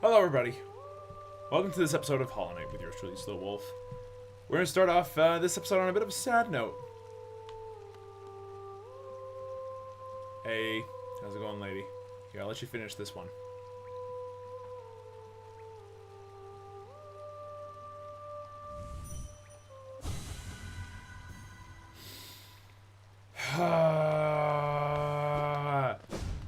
Hello everybody, welcome to this episode of Hollow Knight with yours truly, SlowWolf. We're going to start off this episode on a bit of a sad note. Hey, how's it going, lady? Here, I'll let you finish this one.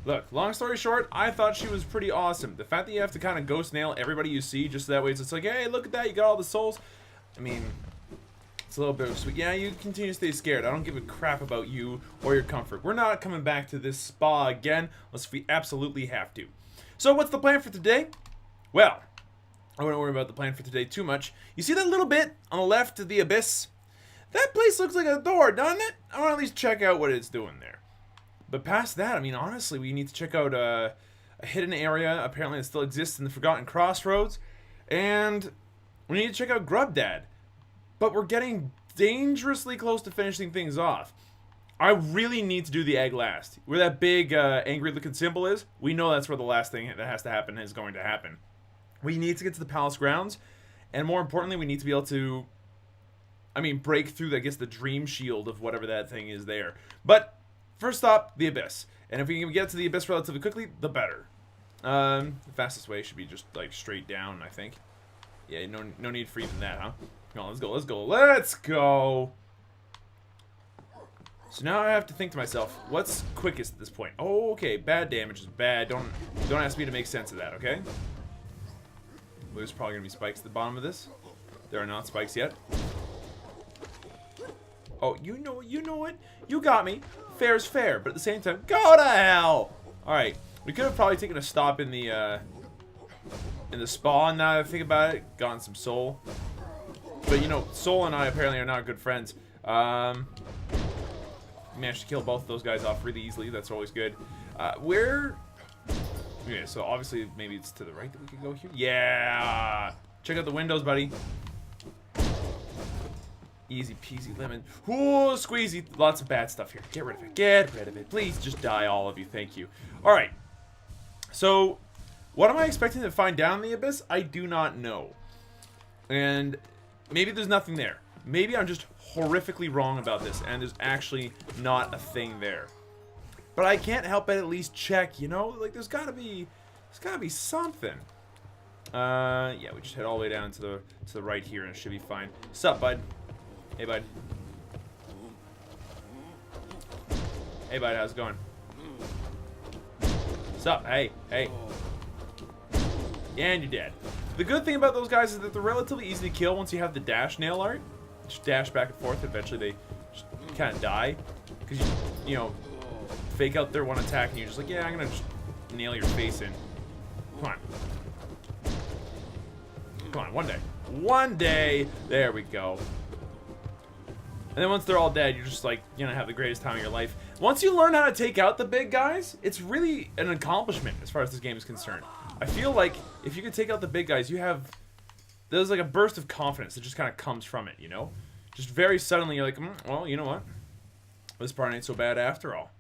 Look, long story short, I thought she was pretty awesome. The fact that you have to kind of ghost nail everybody you see just so that way it's like, hey, look at that, you got all the souls. I mean, it's a little bit of sweet. Yeah, you continue to stay scared. I don't give a crap about you or your comfort. We're not coming back to this spa again unless we absolutely have to. So what's the plan for today? Well, I wouldn't worry about the plan for today too much. You see that little bit on the left of the abyss? That place looks like a door, doesn't it? I want to at least check out what it's doing there. But past that, I mean, honestly, we need to check out a hidden area. Apparently, it still exists in the Forgotten Crossroads. And we need to check out Grub Dad. But we're getting dangerously close to finishing things off. I really need to do the egg last. Where that big, angry-looking symbol is, we know that's where the last thing that has to happen is going to happen. We need to get to the palace grounds. And more importantly, we need to be able to, break through, I guess, the dream shield of whatever that thing is there. But first stop, the abyss. And if we can get to the abyss relatively quickly, the better. The fastest way should be just, like, straight down, I think. Yeah, no need for even that, huh? No, let's go. So now I have to think to myself, what's quickest at this point? Oh, okay, bad damage is bad. Don't ask me to make sense of that, okay? Well, there's probably gonna be spikes at the bottom of this. There are not spikes yet. Oh, you know what? You got me. Fair's fair, but at the same time, go to hell! Alright, we could have probably taken a stop in the spa, now that I think about it. Gotten some soul. But, you know, Soul and I apparently are not good friends. Managed to kill both of those guys off really easily. That's always good. Okay, so obviously maybe it's to the right that we could go here. Yeah! Check out the windows, buddy. Easy peasy lemon. Ooh, squeezy. Lots of bad stuff here. Get rid of it. Get rid of it. Please just die, all of you. Thank you. Alright. So, what am I expecting to find down the abyss? I do not know. And maybe there's nothing there. Maybe I'm just horrifically wrong about this, and there's actually not a thing there. But I can't help but at least check, you know? Like, there's gotta be something. Yeah, we just head all the way down to the right here, and it should be fine. Sup, bud? Hey, bud. Hey, bud, how's it going? Sup? Hey. And you're dead. The good thing about those guys is that they're relatively easy to kill once you have the dash nail art. Just dash back and forth, and eventually they just kind of die. Because, you know, fake out their one attack, and you're just like, yeah, I'm going to just nail your face in. Come on, one day. One day! There we go. And then once they're all dead, you're just like, you're gonna have the greatest time of your life. Once you learn how to take out the big guys, it's really an accomplishment as far as this game is concerned. I feel like if you can take out the big guys, there's like a burst of confidence that just kind of comes from it, you know? Just very suddenly you're like, well, you know what? This part ain't so bad after all.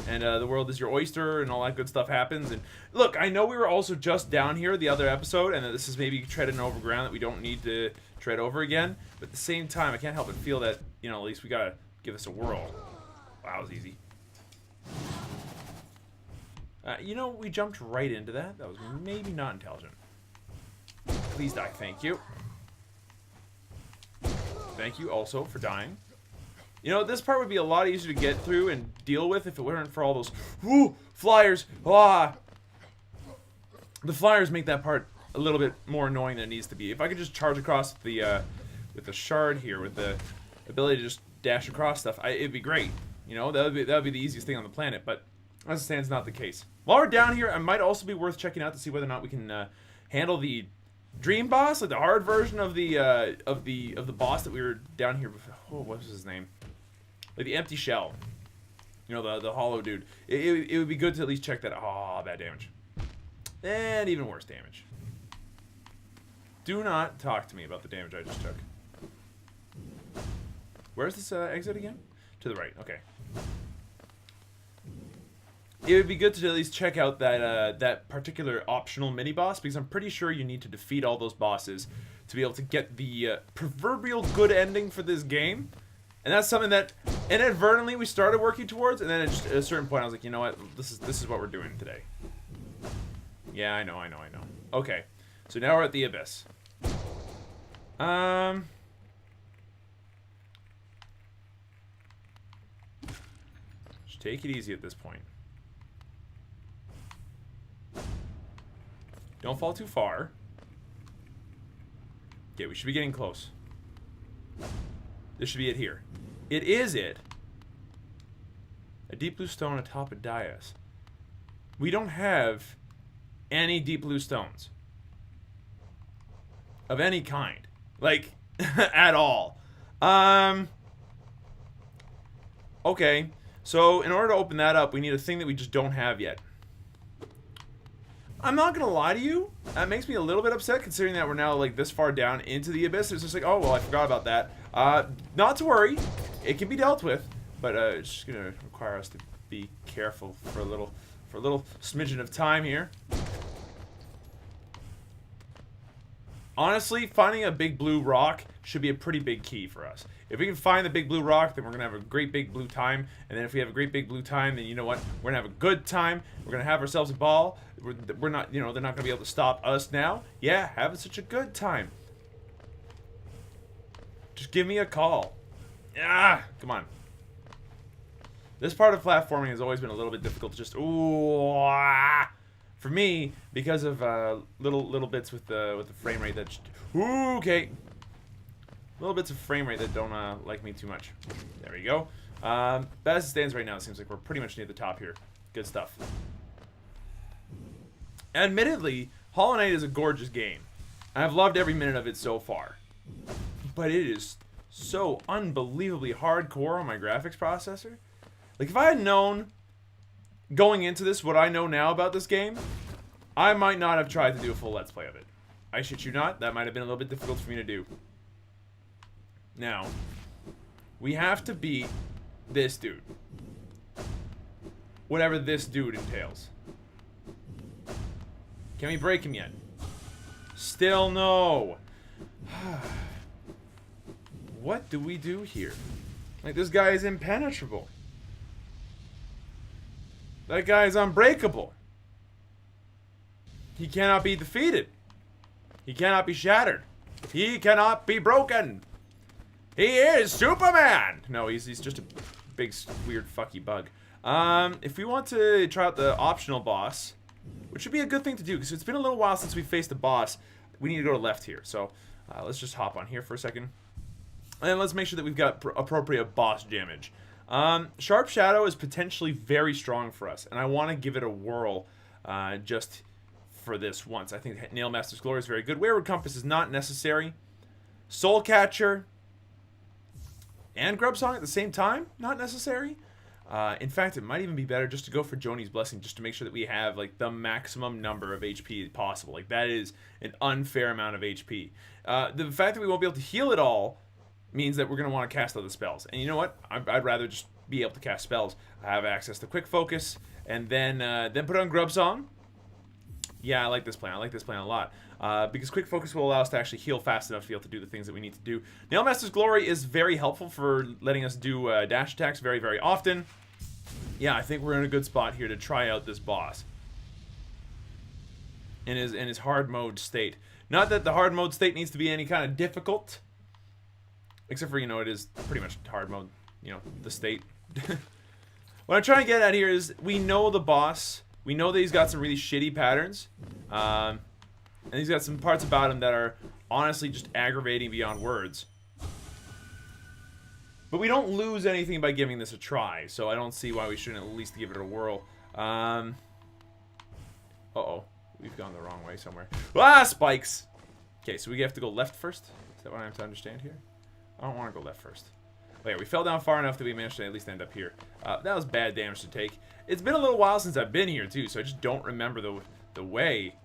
And the world is your oyster and all that good stuff happens. And look, I know we were also just down here the other episode, and that this is maybe treading over ground that we don't need to tread over again. But at the same time, I can't help but feel that, you know, at least we gotta give this a whirl. Wow, that was easy. You know, we jumped right into that. That was maybe not intelligent. Please die, thank you. Thank you also for dying. You know, this part would be a lot easier to get through and deal with if it weren't for all those flyers. The flyers make that part a little bit more annoying than it needs to be. If I could just charge across the with the shard here, with the ability to just dash across stuff, it'd be great. You know, that would be the easiest thing on the planet. But as it stands, not the case. While we're down here, it might also be worth checking out to see whether or not we can handle the dream boss, like the hard version of the boss that we were down here before. Oh, what was his name? Like the empty shell. You know, the hollow dude. It would be good to at least check that out. Oh, bad damage. And even worse damage. Do not talk to me about the damage I just took. Where's this exit again? To the right, okay. it would be good to at least check out that that particular optional mini boss, because I'm pretty sure you need to defeat all those bosses to be able to get the proverbial good ending for this game. And that's something that inadvertently we started working towards, and then at a certain point I was like, you know what, this is what we're doing today. Yeah, I know. Okay, so now we're at the Abyss. Just take it easy at this point. Don't fall too far. Okay, we should be getting close. This should be it here. It is it. A deep blue stone atop a dais. We don't have any deep blue stones. Of any kind. Like, at all. Okay. So, in order to open that up, we need a thing that we just don't have yet. I'm not gonna lie to you, that makes me a little bit upset considering that we're now like this far down into the Abyss. It's just like, oh well, I forgot about that. Not to worry, it can be dealt with, but it's just gonna require us to be careful for a little smidgen of time here. Honestly, finding a big blue rock should be a pretty big key for us. If we can find the big blue rock, then we're going to have a great big blue time. And then if we have a great big blue time, then you know what? We're going to have a good time. We're going to have ourselves a ball. We're not, you know, they're not going to be able to stop us now. Yeah, having such a good time. Just give me a call. Ah, come on. This part of platforming has always been a little bit difficult to just, ooh, ah. For me, because of little bits with the frame rate that, ooh, okay, little bits of frame rate that don't like me too much. There we go. But as it stands right now, it seems like we're pretty much near the top here. Good stuff. Admittedly, Hollow Knight is a gorgeous game. I've loved every minute of it so far, but it is so unbelievably hardcore on my graphics processor. Like if I had known going into this what I know now about this game, I might not have tried to do a full Let's Play of it. I shit you not, that might have been a little bit difficult for me to do. Now, we have to beat this dude. Whatever this dude entails. Can we break him yet? Still no. What do we do here? Like, this guy is impenetrable. That guy is unbreakable. He cannot be defeated. He cannot be shattered. He cannot be broken. He is Superman! No, he's just a big, weird, fucky bug. If we want to try out the optional boss, which would be a good thing to do, because it's been a little while since we faced the boss, we need to go to left here. So, let's just hop on here for a second. And let's make sure that we've got appropriate boss damage. Sharp Shadow is potentially very strong for us, and I want to give it a whirl just for this once. I think Nail Master's Glory is very good. Wayward Compass is not necessary. Soul Catcher and Grub Song at the same time, not necessary. In fact, it might even be better just to go for Joni's Blessing, just to make sure that we have like the maximum number of HP possible. Like that is an unfair amount of HP. The fact that we won't be able to heal it all means that we're going to want to cast other spells. And you know what? I'd rather just be able to cast spells. I have access to Quick Focus, and then put on Grub Song. Yeah, I like this plan. I like this plan a lot. Because Quick Focus will allow us to actually heal fast enough to be able to do the things that we need to do. Nail Master's Glory is very helpful for letting us do dash attacks very, very often. Yeah, I think we're in a good spot here to try out this boss. In his hard mode state. Not that the hard mode state needs to be any kind of difficult. Except for, you know, it is pretty much hard mode, you know, the state. What I'm trying to get at here is, we know the boss. We know that he's got some really shitty patterns. And he's got some parts about him that are honestly just aggravating beyond words. But we don't lose anything by giving this a try, so I don't see why we shouldn't at least give it a whirl. Uh-oh. We've gone the wrong way somewhere. Ah, spikes! Okay, so we have to go left first? Is that what I have to understand here? I don't want to go left first. But yeah, we fell down far enough that we managed to at least end up here. That was bad damage to take. It's been a little while since I've been here, too, so I just don't remember the way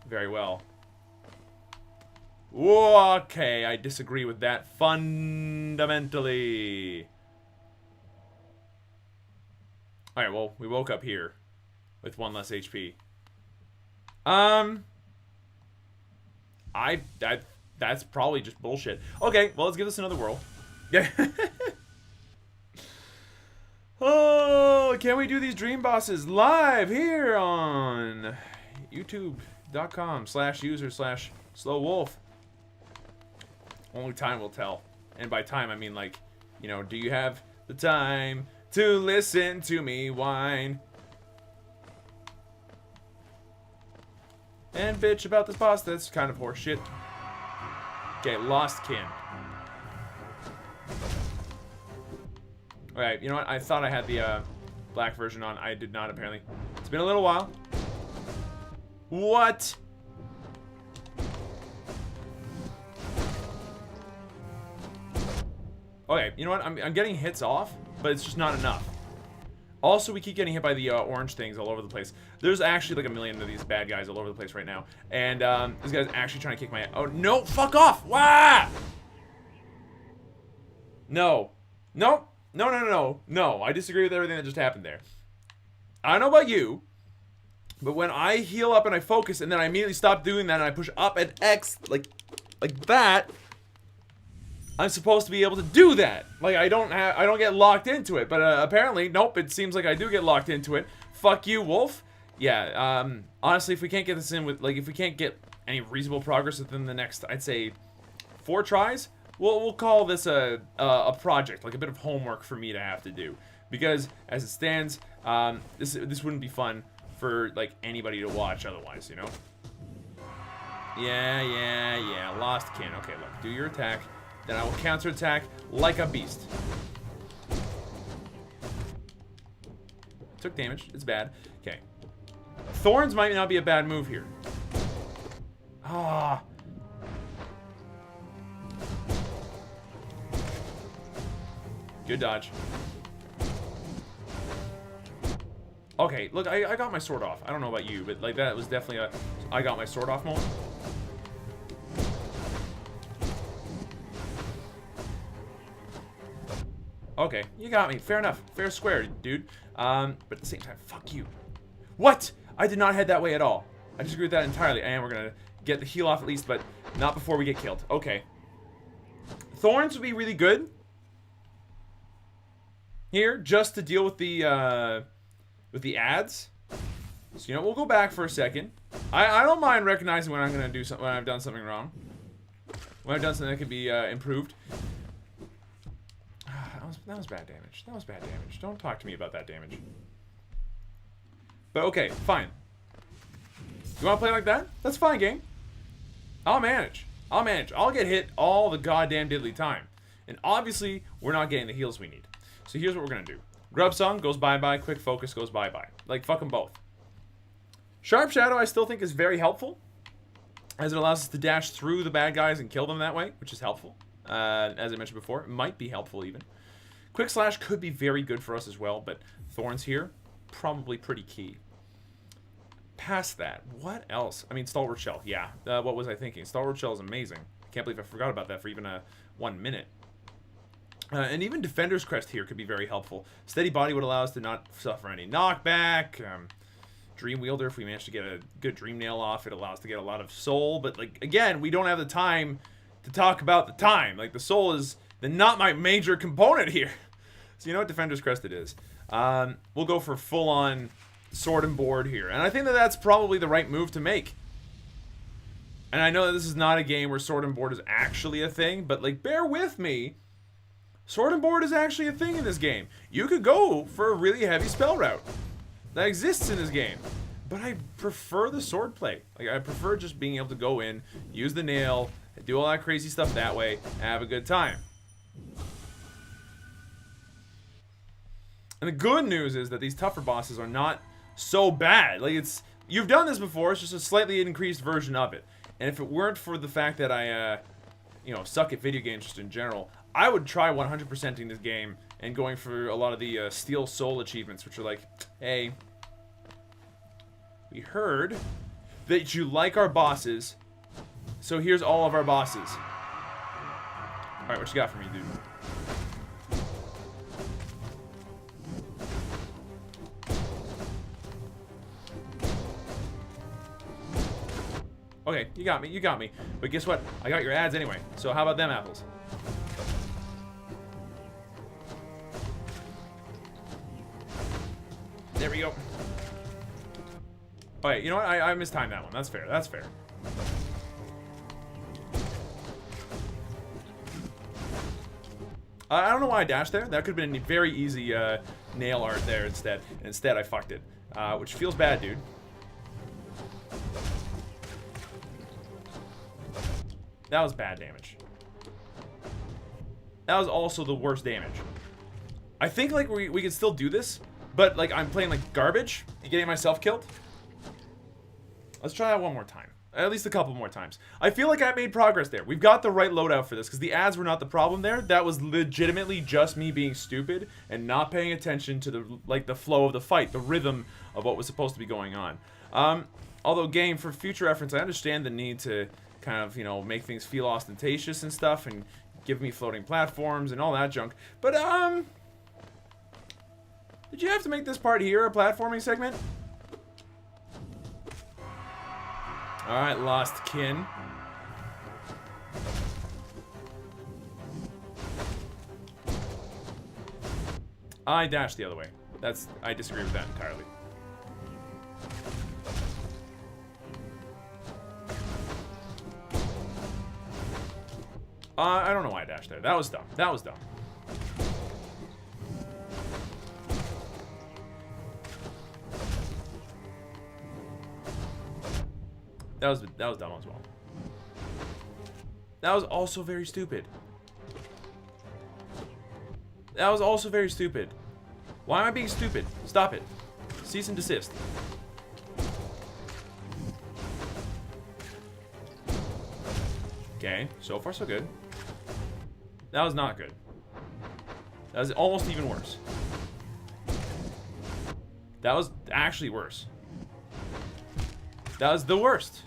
very well. Okay, I disagree with that fundamentally. Alright, well, we woke up here. with 1 less HP. That's probably just bullshit. Okay, well, let's give this another whirl. Yeah. Oh, can we do these dream bosses live here on youtube.com/user/SlowWolf? Only time will tell. And by time, I mean, like, you know, do you have the time to listen to me whine and bitch about this boss that's kind of horseshit? Okay, lost kin. Alright, you know what? I thought I had the black version on. I did not, apparently. It's been a little while. What? Okay, you know what? I'm getting hits off, but it's just not enough. Also, we keep getting hit by the orange things all over the place. There's actually like a million of these bad guys all over the place right now. And this guy's actually trying to kick my... Oh, no! Fuck off! Wah! No. Nope. No, I disagree with everything that just happened there. I don't know about you, but when I heal up and I focus and then I immediately stop doing that and I push up and X like that, I'm supposed to be able to do that. Like I don't get locked into it, but apparently, nope, it seems like I do get locked into it. Fuck you, Wolf. Yeah, honestly, if we can't get this in with, like, if we can't get any reasonable progress within the next, I'd say, 4 tries, we'll call this a project, like a bit of homework for me to have to do. Because, as it stands, this wouldn't be fun for, like, anybody to watch otherwise, you know? Yeah, lost kin. Okay, look, do your attack, then I will counterattack like a beast. Took damage, it's bad. Okay. Thorns might not be a bad move here. Ah. Good dodge. Okay, look, I got my sword off. I don't know about you, but like that was definitely a I got my sword off moment. Okay, you got me. Fair enough. Fair square, dude. But at the same time, fuck you. What? I did not head that way at all. I disagree with that entirely. And we're gonna get the heal off at least, but not before we get killed. Okay. Thorns would be really good here, just to deal with the ads. So, you know, we'll go back for a second. I don't mind recognizing when I'm gonna do something, when I've done something wrong. When I've done something that could be improved. That was bad damage. That was bad damage. Don't talk to me about that damage. But okay, fine. You want to play like that? That's fine, game. I'll manage. I'll get hit all the goddamn diddly time. And obviously, we're not getting the heals we need. So here's what we're going to do. Grub Song goes bye-bye. Quick Focus goes bye-bye. Like, fuck them both. Sharp Shadow I still think is very helpful, as it allows us to dash through the bad guys and kill them that way, which is helpful. As I mentioned before, it might be helpful even. Quick Slash could be very good for us as well, but Thorns here, probably pretty key. Past that, what else? I mean, Stalwart Shell, yeah. What was I thinking? Stalwart Shell is amazing. I can't believe I forgot about that for even 1 minute. And even Defender's Crest here could be very helpful. Steady Body would allow us to not suffer any knockback. Dream Wielder, if we manage to get a good Dream Nail off, it allows us to get a lot of soul. But, like, again, we don't have the time to talk about the time. Like, the soul is not my major component here. So you know what Defender's Crest it is. We'll go for full-on sword and board here. And I think that that's probably the right move to make. And I know that this is not a game where sword and board is actually a thing, but like, bear with me. Sword and board is actually a thing in this game. You could go for a really heavy spell route. That exists in this game. But I prefer the sword play. Like, I prefer just being able to go in, use the nail, do all that crazy stuff that way, and have a good time. And the good news is that these tougher bosses are not so bad. Like, you've done this before, it's just a slightly increased version of it. And if it weren't for the fact that I, you know, suck at video games just in general, I would try 100%ing this game and going for a lot of the Steel Soul achievements, which are like, hey, we heard that you like our bosses, so here's all of our bosses. Alright, what you got for me, dude? Okay, you got me, you got me. But guess what? I got your ads anyway. So how about them apples? There we go. Okay, you know what? I mistimed that one. That's fair. That's fair. I don't know why I dashed there. That could have been a very easy nail art there instead. Instead, I fucked it. Which feels bad, dude. That was bad damage. That was also the worst damage. I think, like, we could still do this, but, like, I'm playing, like, garbage and getting myself killed. Let's try that one more time. At least a couple more times. I feel like I made progress there. We've got the right loadout for this, because the ads were not the problem there. That was legitimately just me being stupid and not paying attention to the flow of the fight, the rhythm of what was supposed to be going on. Although, game, for future reference, I understand the need to kind of, you know, make things feel ostentatious and stuff, and give me floating platforms and all that junk. But, did you have to make this part here a platforming segment? Alright, lost kin. I dashed the other way. I disagree with that entirely. I don't know why I dashed there. That was dumb. That was dumb. That was dumb as well. That was also very stupid. That was also very stupid. Why am I being stupid? Stop it. Cease and desist. Okay, so far so good. That was not good. That was almost even worse. That was actually worse. That was the worst.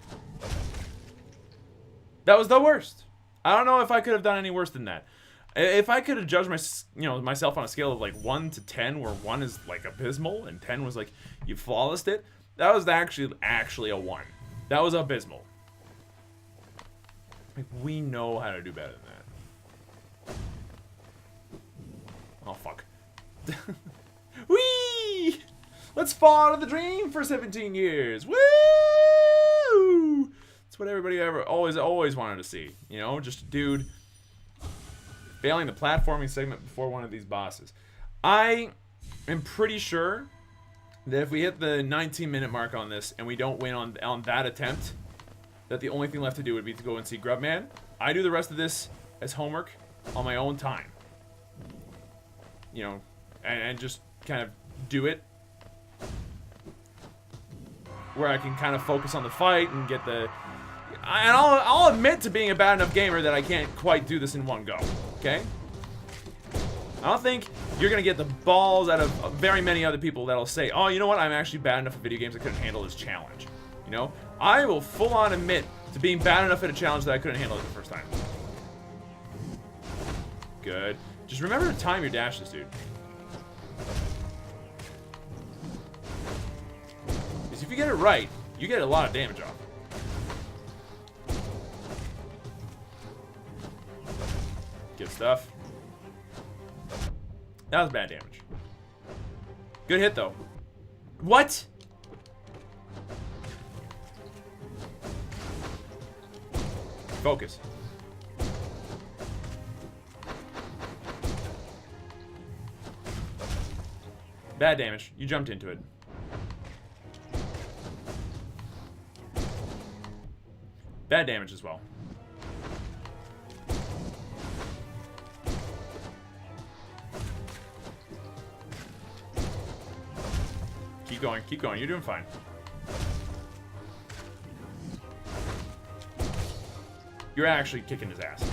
That was the worst. I don't know if I could have done any worse than that. If I could have judged myself on a scale of like 1 to 10, where 1 is like abysmal and 10 was like you flawlessed it, that was actually a 1. That was abysmal. Like, we know how to do better than that. Oh fuck. Whee! Let's fall out of the dream for 17 years. Woo! That's what everybody always wanted to see. You know, just a dude failing the platforming segment before one of these bosses. I am pretty sure that if we hit the 19-minute mark on this and we don't win on that attempt, that the only thing left to do would be to go and see Grubman. I do the rest of this as homework on my own time. You know, and just kind of do it where I can kind of focus on the fight and get the... And I'll admit to being a bad enough gamer that I can't quite do this in one go, okay? I don't think you're going to get the balls out of very many other people that'll say, oh, you know what, I'm actually bad enough at video games I couldn't handle this challenge. You know? I will full-on admit to being bad enough at a challenge that I couldn't handle it the first time. Good. Just remember to time your dashes, dude. Because if you get it right, you get a lot of damage off. Good stuff. That was bad damage. Good hit, though. What? Focus. Bad damage. You jumped into it. Bad damage as well. Keep going, keep going. You're doing fine. You're actually kicking his ass.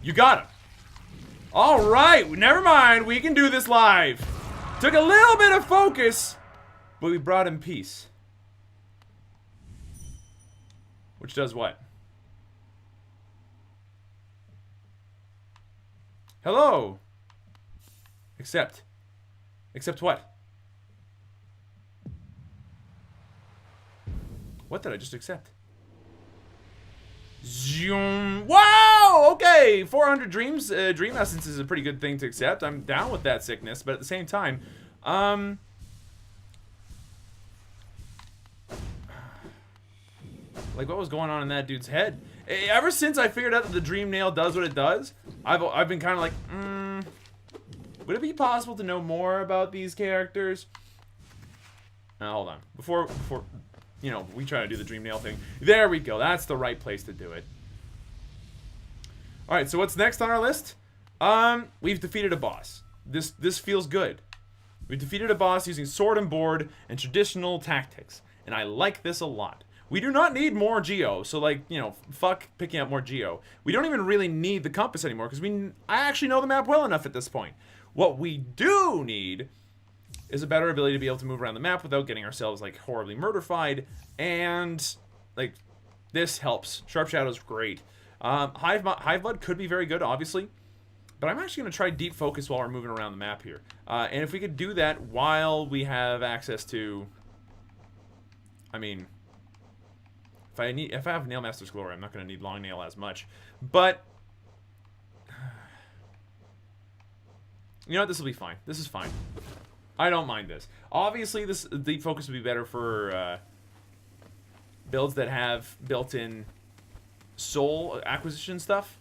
You got him. All right, never mind. We can do this live. Took a little bit of focus, but we brought him peace. Which does what? Hello. Except what? What did I just accept? Zoom. Wow! Okay, 400 dreams. Dream essence is a pretty good thing to accept. I'm down with that sickness, but at the same time, like, what was going on in that dude's head? Ever since I figured out that the dream nail does what it does, I've been kind of like, would it be possible to know more about these characters? Now, hold on. Before you know, we try to do the dream nail thing. There we go. That's the right place to do it. All right. So what's next on our list? We've defeated a boss. This feels good. We defeated a boss using sword and board and traditional tactics, and I like this a lot. We do not need more geo, so like, you know, fuck picking up more geo. We don't even really need the compass anymore because I actually know the map well enough at this point. What we do need is a better ability to be able to move around the map without getting ourselves like horribly murderfied, and like this helps. Sharp Shadow's great. Hive Blood could be very good, obviously, but I'm actually going to try Deep Focus while we're moving around the map here. And if we could do that while we have access to, I mean, if I have Nail Master's Glory, I'm not going to need Long Nail as much, but you know what, this will be fine. This is fine. I don't mind this. Obviously, this Deep Focus would be better for builds that have built-in soul acquisition stuff,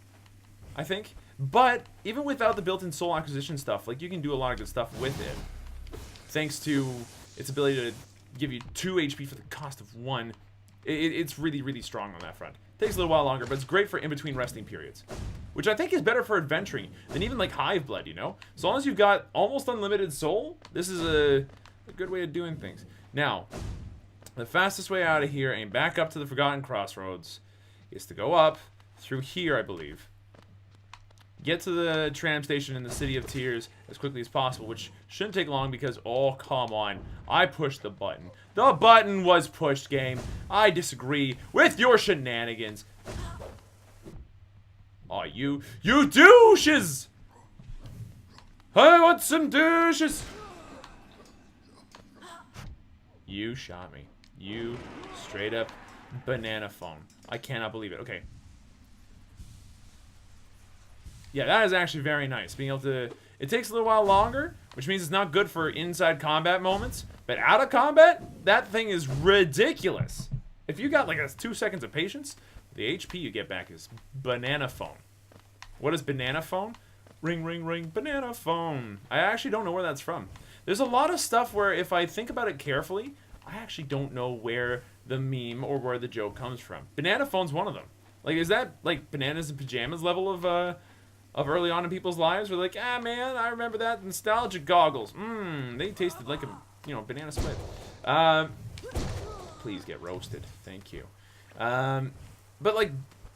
I think. But even without the built-in soul acquisition stuff, like, you can do a lot of good stuff with it, thanks to its ability to give you 2 HP for the cost of 1. It's really, really strong on that front. Takes a little while longer, but it's great for in-between resting periods, which I think is better for adventuring than even like Hive Blood, you know? So long as you've got almost unlimited soul, this is a good way of doing things. Now, the fastest way out of here and back up to the Forgotten Crossroads is to go up through here, I believe. Get to the tram station in the City of Tears as quickly as possible, which shouldn't take long because, oh, come on. I pushed the button. The button was pushed, game. I disagree with your shenanigans. Aw, you douches! I want some douches! You shot me. You straight up banana phone. I cannot believe it. Okay. Yeah, that is actually very nice. Being able to... It takes a little while longer, which means it's not good for inside combat moments. But out of combat, that thing is ridiculous. If you got like 2 seconds of patience, the HP you get back is banana phone. What is banana phone? Ring, ring, ring, banana phone. I actually don't know where that's from. There's a lot of stuff where if I think about it carefully, I actually don't know where the meme or where the joke comes from. Banana phone's one of them. Like, is that like bananas and pajamas level of early on in people's lives? We're like, ah, man, I remember that nostalgia goggles. They tasted like a, you know, banana split. Please get roasted. Thank you. But, like,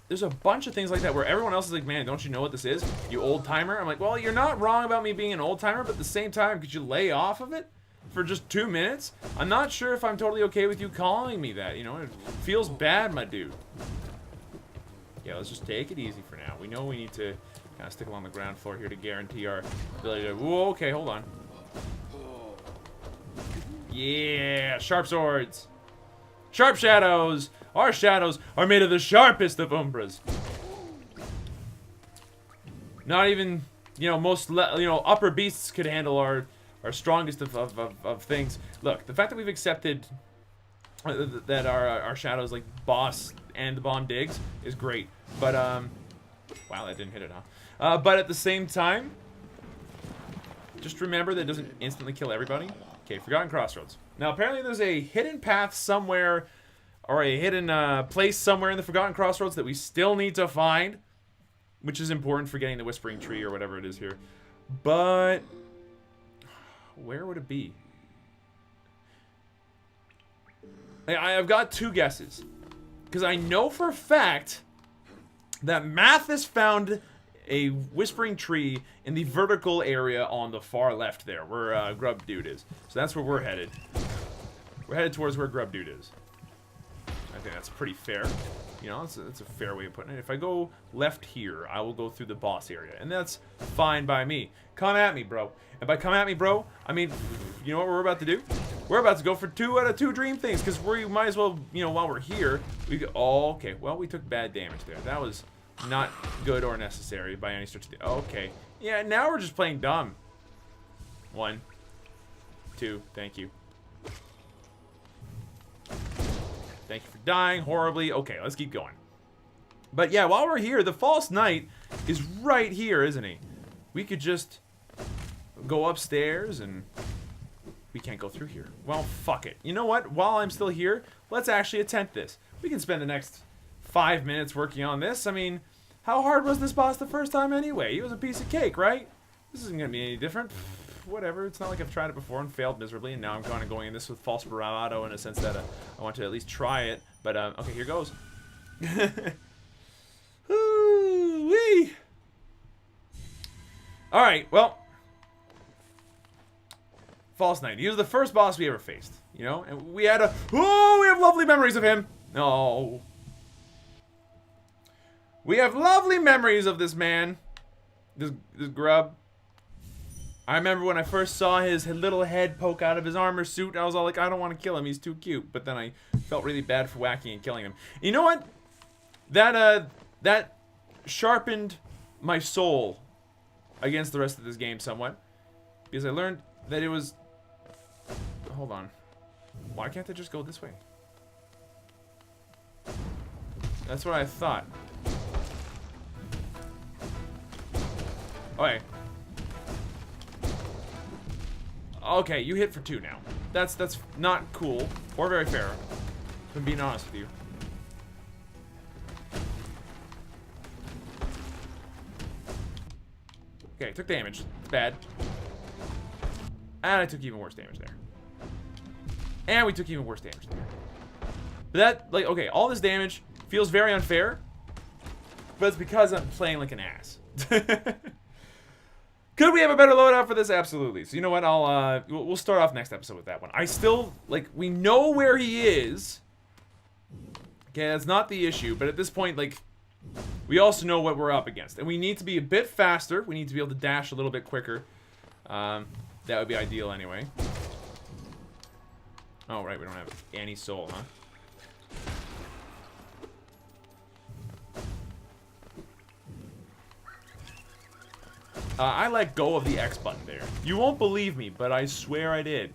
there's a bunch of things like that where everyone else is like, man, don't you know what this is? You old-timer? I'm like, well, you're not wrong about me being an old-timer, but at the same time, could you lay off of it for just 2 minutes? I'm not sure if I'm totally okay with you calling me that, you know? It feels bad, my dude. Yeah, let's just take it easy for now. We know we need to kind of stick along the ground floor here to guarantee our ability to... Whoa, okay, hold on. Yeah, sharp swords. Sharp shadows. Our shadows are made of the sharpest of umbras. Not even, you know, upper beasts could handle our strongest of things. Look, the fact that we've accepted that our shadows like boss and the bomb digs is great. But wow, that didn't hit it, huh? But at the same time, just remember that it doesn't instantly kill everybody. Okay, Forgotten Crossroads. Now, apparently there's a hidden path somewhere, or a hidden place somewhere in the Forgotten Crossroads that we still need to find, which is important for getting the Whispering Tree or whatever it is here. But where would it be? I've got 2 guesses, because I know for a fact that Mathis found a Whispering Tree in the vertical area on the far left there, where Grub Dude is. So that's where we're headed. We're headed towards where Grub Dude is. I think that's pretty fair. You know, that's a fair way of putting it. If I go left here, I will go through the boss area. And that's fine by me. Come at me, bro. And by come at me, bro, I mean, you know what we're about to do? We're about to go for 2 out of 2 dream things. Because we might as well, you know, while we're here, we go, oh, okay. Well, we took bad damage there. That was not good or necessary by any stretch of the... Okay. Yeah, now we're just playing dumb. 1, 2, thank you. Thank you for dying horribly. Okay, let's keep going. But yeah, while we're here, the false knight is right here, isn't he? We could just go upstairs and we can't go through here. Well, fuck it. You know what? While I'm still here, let's actually attempt this. We can spend the next 5 minutes working on this. I mean, how hard was this boss the first time anyway? He was a piece of cake, right? This isn't going to be any different. Whatever, it's not like I've tried it before and failed miserably, and now I'm kind of going in this with false bravado in a sense that I want to at least try it. But, okay, here goes. Woo-wee! Alright, well. False Knight. He was the first boss we ever faced, you know? And we had oh, we have lovely memories of him! No. We have lovely memories of this man. This grub. I remember when I first saw his little head poke out of his armor suit, I was all like, I don't want to kill him, he's too cute. But then I felt really bad for whacking and killing him. You know what? That sharpened my soul against the rest of this game somewhat. Because I learned that it was... Hold on. Why can't I just go this way? That's what I thought. Okay. Okay, you hit for 2 now. That's not cool or very fair. If I'm being honest with you. Okay, took damage. It's bad. And I took even worse damage there. And we took even worse damage there. But that, like, okay, all this damage feels very unfair. But it's because I'm playing like an ass. Could we have a better loadout for this? Absolutely. So you know what? We'll start off next episode with that one. I still, like, we know where he is. Okay, that's not the issue. But at this point, like, we also know what we're up against. And we need to be a bit faster. We need to be able to dash a little bit quicker. That would be ideal anyway. Oh, right. We don't have any soul, huh? I let go of the X button there. You won't believe me, but I swear I did.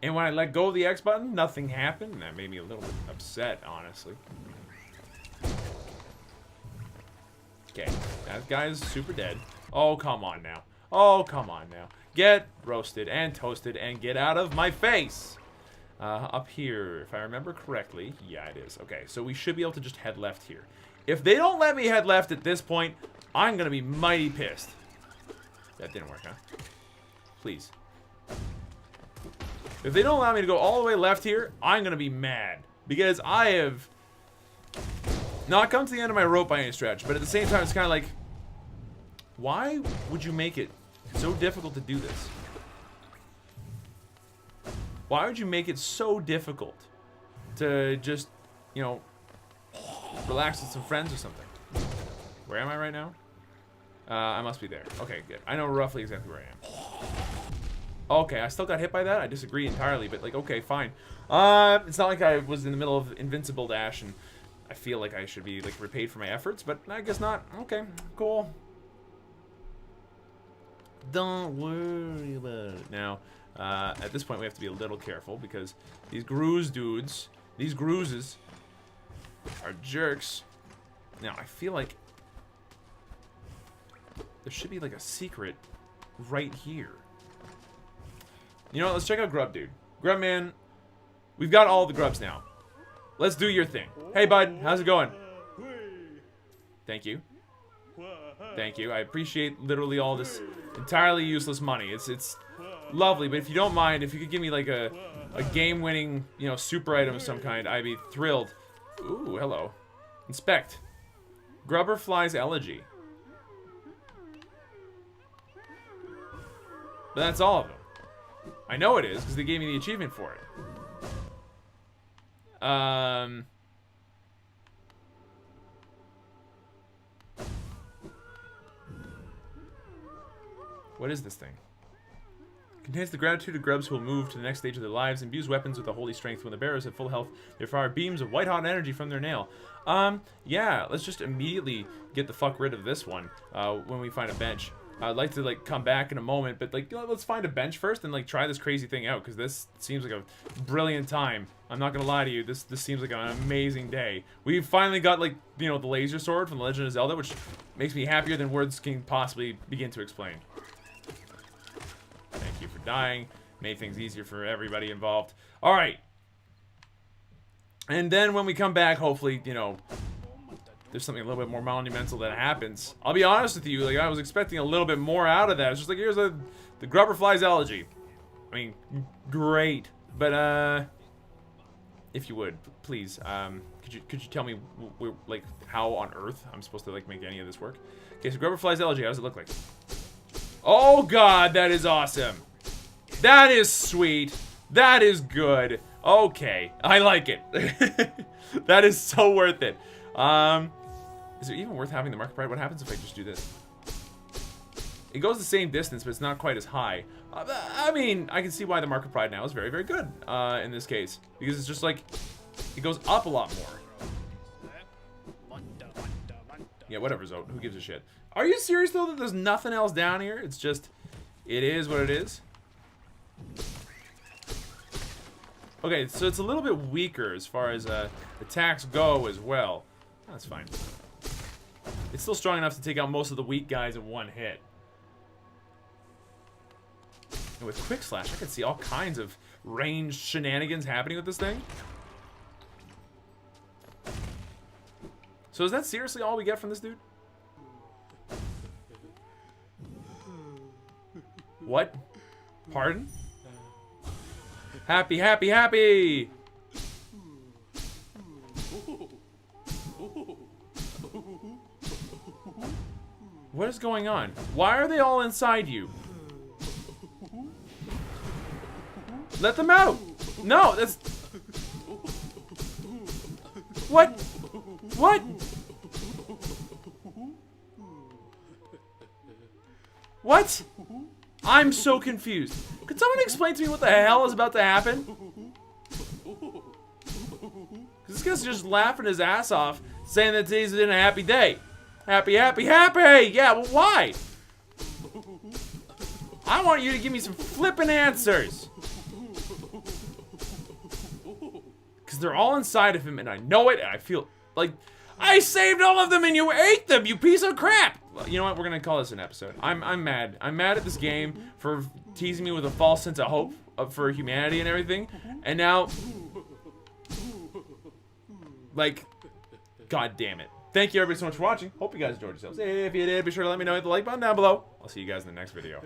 And when I let go of the X button, nothing happened. And that made me a little bit upset, honestly. Okay, that guy's super dead. Oh, come on now. Oh, come on now. Get roasted and toasted and get out of my face. Up here, if I remember correctly. Yeah, it is. Okay, so we should be able to just head left here. If they don't let me head left at this point, I'm going to be mighty pissed. That didn't work, huh? Please. If they don't allow me to go all the way left here, I'm going to be mad. Because I have not come to the end of my rope by any stretch. But at the same time, it's kind of like, why would you make it so difficult to do this? Why would you make it so difficult to just, you know, relax with some friends or something? Where am I right now? I must be there. Okay, good. I know roughly exactly where I am. Okay, I still got hit by that? I disagree entirely, but, like, okay, fine. It's not like I was in the middle of Invincible Dash, and I feel like I should be, like, repaid for my efforts, but I guess not. Okay, cool. Don't worry about it. Now, at this point, we have to be a little careful, because these Grooze dudes, these Groozes, are jerks. Now, I feel like there should be, like, a secret right here. You know what? Let's check out Grub Dude. Grub Man, we've got all the grubs now. Let's do your thing. Hey, bud. How's it going? Thank you. Thank you. I appreciate literally all this entirely useless money. It's lovely, but if you don't mind, if you could give me, like, a game-winning, you know, super item of some kind, I'd be thrilled. Ooh, hello. Inspect. Grubberfly's Elegy. But that's all of them. I know it is, because they gave me the achievement for it. What is this thing? Contains the gratitude of grubs who will move to the next stage of their lives. Imbues weapons with a holy strength. When the bearers have full health, they fire beams of white-hot energy from their nail. Yeah, let's just immediately get the fuck rid of this one when we find a bench. I'd like to, like, come back in a moment, but, like, let's find a bench first and, like, try this crazy thing out, because this seems like a brilliant time. I'm not gonna lie to you, this seems like an amazing day. We've finally got, like, you know, the laser sword from The Legend of Zelda, which makes me happier than words can possibly begin to explain. Thank you for dying. Made things easier for everybody involved. Alright. And then when we come back, hopefully, you know, there's something a little bit more monumental that happens. I'll be honest with you, like, I was expecting a little bit more out of that. It's just like, here's the Grubberfly's elegy. I mean, great. But, if you would, please, could you tell me, like, how on earth I'm supposed to, like, make any of this work? Okay, so Grubberfly's elegy, how does it look like? Oh, God, that is awesome. That is sweet. That is good. Okay, I like it. That is so worth it. Is it even worth having the Market Pride? What happens if I just do this? It goes the same distance, but it's not quite as high. I mean, I can see why the Market Pride now is very, very good in this case. Because it's just like, it goes up a lot more. Yeah, whatever, Zote. Who gives a shit? Are you serious, though, that there's nothing else down here? It's just, it is what it is. Okay, so it's a little bit weaker as far as attacks go as well. That's fine. It's still strong enough to take out most of the weak guys in one hit. And with Quick Slash, I can see all kinds of ranged shenanigans happening with this thing. So is that seriously all we get from this dude? What? Pardon? Happy, happy, happy! What is going on? Why are they all inside you? Let them out! No, that's... What? What? What? I'm so confused. Could someone explain to me what the hell is about to happen? Because this guy's just laughing his ass off, saying that today's been a happy day. Happy, happy, happy! Yeah, well, why? I want you to give me some flippin' answers. Because they're all inside of him, and I know it, and I feel like... I saved all of them, and you ate them, you piece of crap! Well, you know what? We're gonna call this an episode. I'm mad. I'm mad at this game for teasing me with a false sense of hope for humanity and everything. And now... Like... God damn it. Thank you everybody so much for watching. Hope you guys enjoyed yourselves. If you did, be sure to let me know. Hit the like button down below. I'll see you guys in the next video.